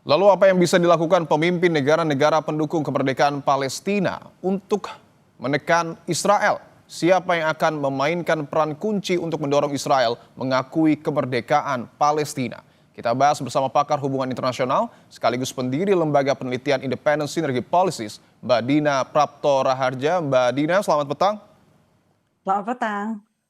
Lalu apa yang bisa dilakukan pemimpin negara-negara pendukung kemerdekaan Palestina untuk menekan Israel? Siapa yang akan memainkan peran kunci untuk mendorong Israel mengakui kemerdekaan Palestina? Kita bahas bersama pakar hubungan internasional sekaligus pendiri Lembaga Penelitian Independent Synergy Policies, Mbak Dina Prapto Raharja. Mbak Dina, selamat petang. Selamat petang.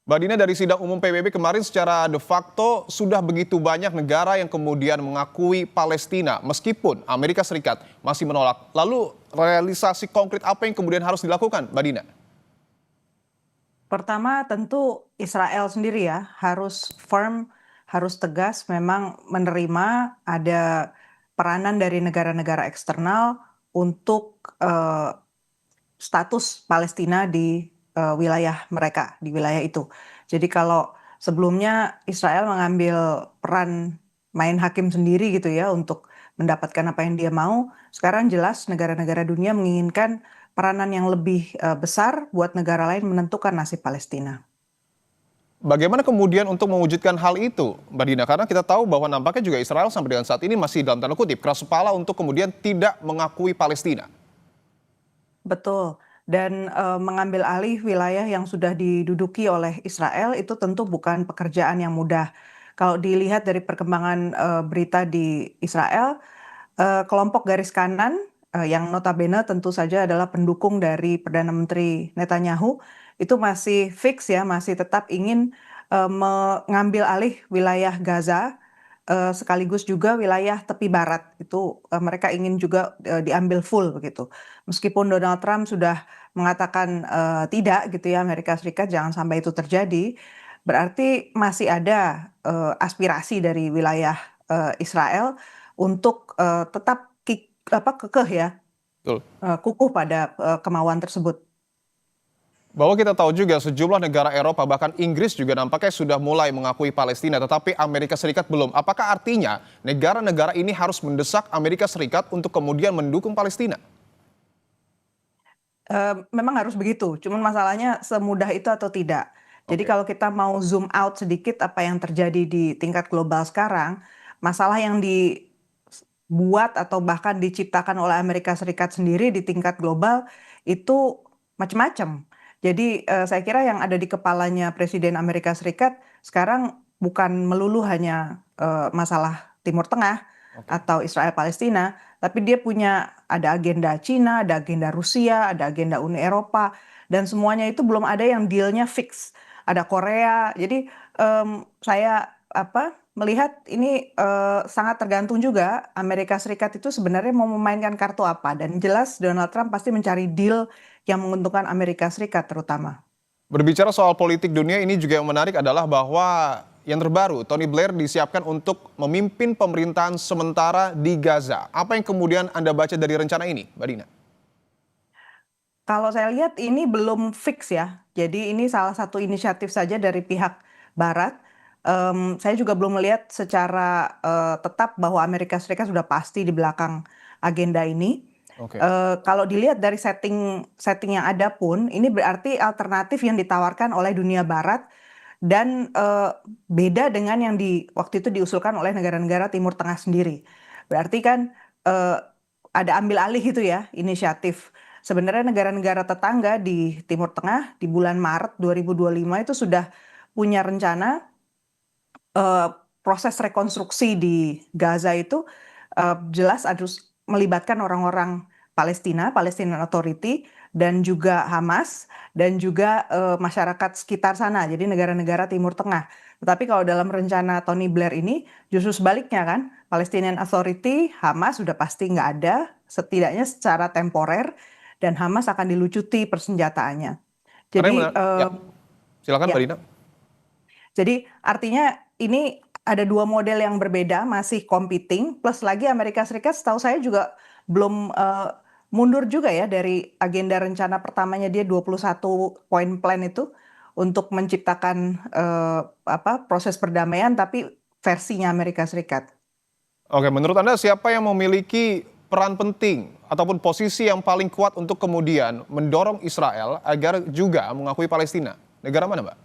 Mbak Dina, dari sidang umum PBB kemarin secara de facto sudah begitu banyak negara yang kemudian mengakui Palestina meskipun Amerika Serikat masih menolak. Lalu realisasi konkret apa yang kemudian harus dilakukan, Mbak Dina? Pertama tentu Israel sendiri ya harus firm, harus tegas memang menerima ada peranan dari negara-negara eksternal untuk status Palestina di wilayah mereka, di wilayah itu. Jadi kalau sebelumnya Israel mengambil peran main hakim sendiri gitu ya untuk mendapatkan apa yang dia mau, sekarang jelas negara-negara dunia menginginkan peranan yang lebih besar buat negara lain menentukan nasib Palestina. Bagaimana kemudian untuk mewujudkan hal itu, Mbak Dina? Karena kita tahu bahwa nampaknya juga Israel sampai dengan saat ini masih dalam tanda kutip keras kepala untuk kemudian tidak mengakui Palestina. Betul. Dan mengambil alih wilayah yang sudah diduduki oleh Israel itu tentu bukan pekerjaan yang mudah. Kalau dilihat dari perkembangan berita di Israel, kelompok garis kanan yang notabene tentu saja adalah pendukung dari Perdana Menteri Netanyahu itu masih fix ya, masih tetap ingin mengambil alih wilayah Gaza sekaligus juga wilayah tepi barat itu mereka ingin juga diambil full begitu. Meskipun Donald Trump sudah mengatakan tidak gitu ya Amerika Serikat jangan sampai itu terjadi, berarti masih ada aspirasi dari wilayah Israel untuk tetap kekeh ya, Betul. kukuh pada kemauan tersebut. Bahwa kita tahu juga sejumlah negara Eropa bahkan Inggris juga nampaknya sudah mulai mengakui Palestina tetapi Amerika Serikat belum. Apakah artinya negara-negara ini harus mendesak Amerika Serikat untuk kemudian mendukung Palestina? Memang harus begitu, cuman masalahnya semudah itu atau tidak. Jadi Oke. kalau kita mau zoom out sedikit apa yang terjadi di tingkat global sekarang, masalah yang dibuat atau bahkan diciptakan oleh Amerika Serikat sendiri di tingkat global itu macam-macam. Jadi saya kira yang ada di kepalanya Presiden Amerika Serikat sekarang bukan melulu hanya masalah Timur Tengah Oke. atau Israel Palestina, tapi dia punya ada agenda Cina, ada agenda Rusia, ada agenda Uni Eropa, dan semuanya itu belum ada yang dealnya fix. Ada Korea, jadi saya melihat ini sangat tergantung juga Amerika Serikat itu sebenarnya mau memainkan kartu apa. Dan jelas Donald Trump pasti mencari deal yang menguntungkan Amerika Serikat terutama. Berbicara soal politik dunia ini juga yang menarik adalah bahwa yang terbaru Tony Blair disiapkan untuk memimpin pemerintahan sementara di Gaza. Apa yang kemudian Anda baca dari rencana ini, Mbak Dina? Kalau saya lihat ini belum fix ya. Jadi ini salah satu inisiatif saja dari pihak Barat. Saya juga belum melihat secara tetap bahwa Amerika Serikat sudah pasti di belakang agenda ini. Oke. Kalau dilihat dari setting yang ada pun, ini berarti alternatif yang ditawarkan oleh dunia Barat dan beda dengan yang waktu itu diusulkan oleh negara-negara Timur Tengah sendiri. Berarti kan eh, ada ambil alih itu ya inisiatif. Sebenarnya negara-negara tetangga di Timur Tengah di bulan Maret 2025 itu sudah punya rencana eh, proses rekonstruksi di Gaza itu jelas harus melibatkan orang-orang Palestina, Palestinian Authority, dan juga Hamas, dan juga masyarakat sekitar sana, jadi negara-negara Timur Tengah. Tetapi kalau dalam rencana Tony Blair ini justru sebaliknya kan, Palestinian Authority, Hamas sudah pasti nggak ada, setidaknya secara temporer, dan Hamas akan dilucuti persenjataannya. Karena yang Jadi ya, silakan Mbak ya, Dina. jadi artinya ini ada dua model yang berbeda masih competing plus lagi Amerika Serikat setahu saya juga belum mundur juga ya dari agenda rencana pertamanya dia 21 point plan itu untuk menciptakan proses perdamaian tapi versinya Amerika Serikat. Oke, menurut Anda siapa yang memiliki peran penting ataupun posisi yang paling kuat untuk kemudian mendorong Israel agar juga mengakui Palestina? Negara mana, Mbak?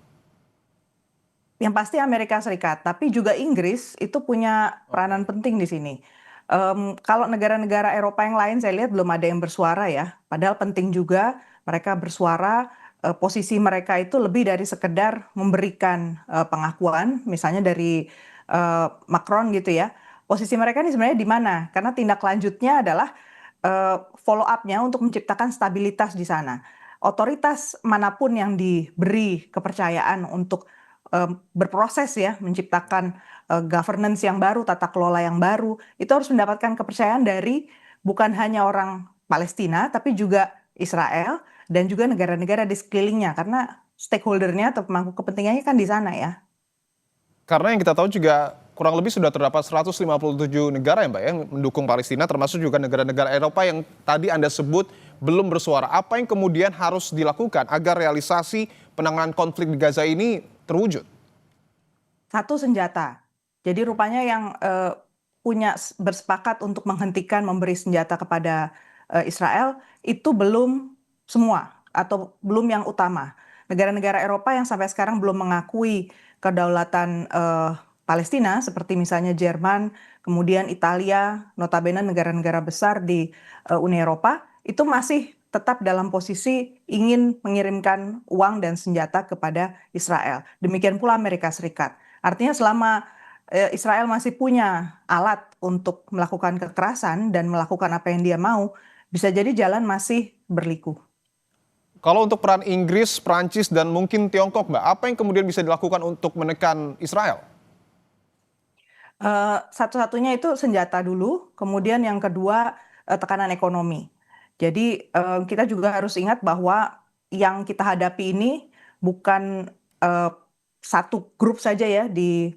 Yang pasti Amerika Serikat, tapi juga Inggris itu punya Oke. peranan penting di sini. Kalau negara-negara Eropa yang lain saya lihat belum ada yang bersuara ya. Padahal penting juga mereka bersuara. Posisi mereka itu lebih dari sekedar memberikan pengakuan, misalnya dari Macron gitu ya. Posisi mereka ini sebenarnya di mana? Karena tindak lanjutnya adalah follow up-nya untuk menciptakan stabilitas di sana. Otoritas manapun yang diberi kepercayaan untuk berproses ya, menciptakan governance yang baru, tata kelola yang baru, itu harus mendapatkan kepercayaan dari bukan hanya orang Palestina, tapi juga Israel dan juga negara-negara di sekelilingnya, karena stakeholder-nya atau pemangku kepentingannya kan di sana ya. Karena yang kita tahu juga kurang lebih sudah terdapat 157 negara ya Mbak yang mendukung Palestina, termasuk juga negara-negara Eropa yang tadi Anda sebut belum bersuara. Apa yang kemudian harus dilakukan agar realisasi penanganan konflik di Gaza ini terwujud? Satu, senjata. Jadi rupanya yang bersepakat untuk menghentikan memberi senjata kepada Israel itu belum semua atau belum yang utama. Negara-negara Eropa yang sampai sekarang belum mengakui kedaulatan Palestina seperti misalnya Jerman, kemudian Italia, notabene negara-negara besar di Uni Eropa itu masih tetap dalam posisi ingin mengirimkan uang dan senjata kepada Israel. Demikian pula Amerika Serikat. Artinya selama Israel masih punya alat untuk melakukan kekerasan dan melakukan apa yang dia mau, bisa jadi jalan masih berliku. Kalau untuk peran Inggris, Prancis, dan mungkin Tiongkok, Mbak, apa yang kemudian bisa dilakukan untuk menekan Israel? Satu-satunya itu senjata dulu, kemudian yang kedua tekanan ekonomi. Jadi kita juga harus ingat bahwa yang kita hadapi ini bukan satu grup saja ya di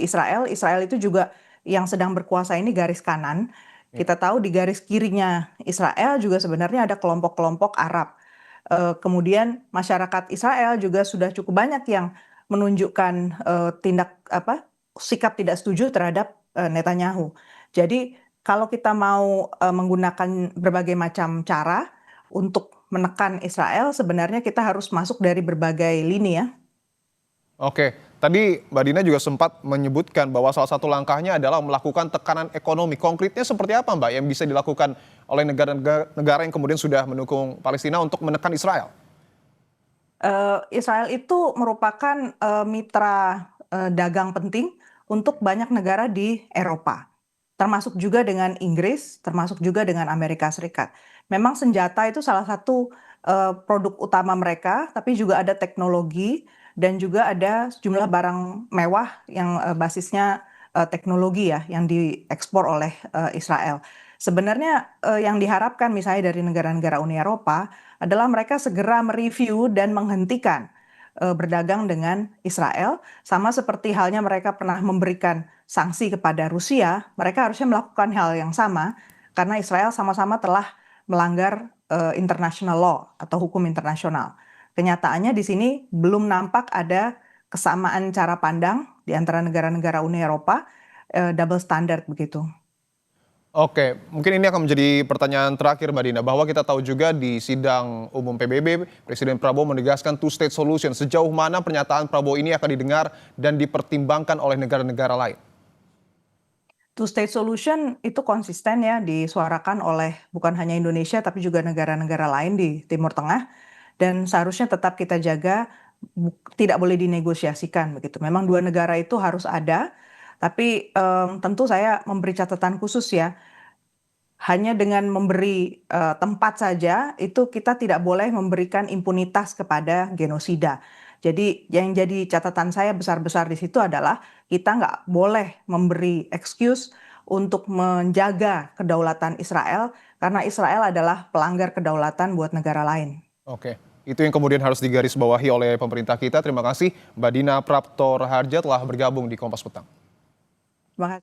Israel. Israel itu juga yang sedang berkuasa ini garis kanan. Kita tahu di garis kirinya Israel juga sebenarnya ada kelompok-kelompok Arab. Kemudian masyarakat Israel juga sudah cukup banyak yang menunjukkan tindak apa sikap tidak setuju terhadap Netanyahu. Jadi kalau kita mau menggunakan berbagai macam cara untuk menekan Israel, sebenarnya kita harus masuk dari berbagai lini ya. Oke, tadi Mbak Dina juga sempat menyebutkan bahwa salah satu langkahnya adalah melakukan tekanan ekonomi. Konkretnya seperti apa Mbak yang bisa dilakukan oleh negara-negara yang kemudian sudah mendukung Palestina untuk menekan Israel? Israel itu merupakan mitra dagang penting untuk banyak negara di Eropa, termasuk juga dengan Inggris, termasuk juga dengan Amerika Serikat. Memang senjata itu salah satu produk utama mereka, tapi juga ada teknologi dan juga ada sejumlah barang mewah yang basisnya teknologi ya, yang diekspor oleh Israel. Sebenarnya yang diharapkan misalnya dari negara-negara Uni Eropa adalah mereka segera mereview dan menghentikan berdagang dengan Israel, sama seperti halnya mereka pernah memberikan sanksi kepada Rusia, mereka harusnya melakukan hal yang sama karena Israel sama-sama telah melanggar international law atau hukum internasional. Kenyataannya di sini belum nampak ada kesamaan cara pandang di antara negara-negara Uni Eropa, double standard begitu. Oke, mungkin ini akan menjadi pertanyaan terakhir Mbak Dina, bahwa kita tahu juga di sidang umum PBB, Presiden Prabowo menegaskan two-state solution. Sejauh mana pernyataan Prabowo ini akan didengar dan dipertimbangkan oleh negara-negara lain? Two-state solution itu konsisten ya disuarakan oleh bukan hanya Indonesia tapi juga negara-negara lain di Timur Tengah dan seharusnya tetap kita jaga tidak boleh dinegosiasikan begitu. Memang dua negara itu harus ada, tapi tentu saya memberi catatan khusus ya. Hanya dengan memberi tempat saja itu kita tidak boleh memberikan impunitas kepada genosida. Jadi yang jadi catatan saya besar-besar di situ adalah kita nggak boleh memberi excuse untuk menjaga kedaulatan Israel karena Israel adalah pelanggar kedaulatan buat negara lain. Oke, itu yang kemudian harus digarisbawahi oleh pemerintah kita. Terima kasih Mbak Dina Prapto Raharja telah bergabung di Kompas Petang. Terima kasih.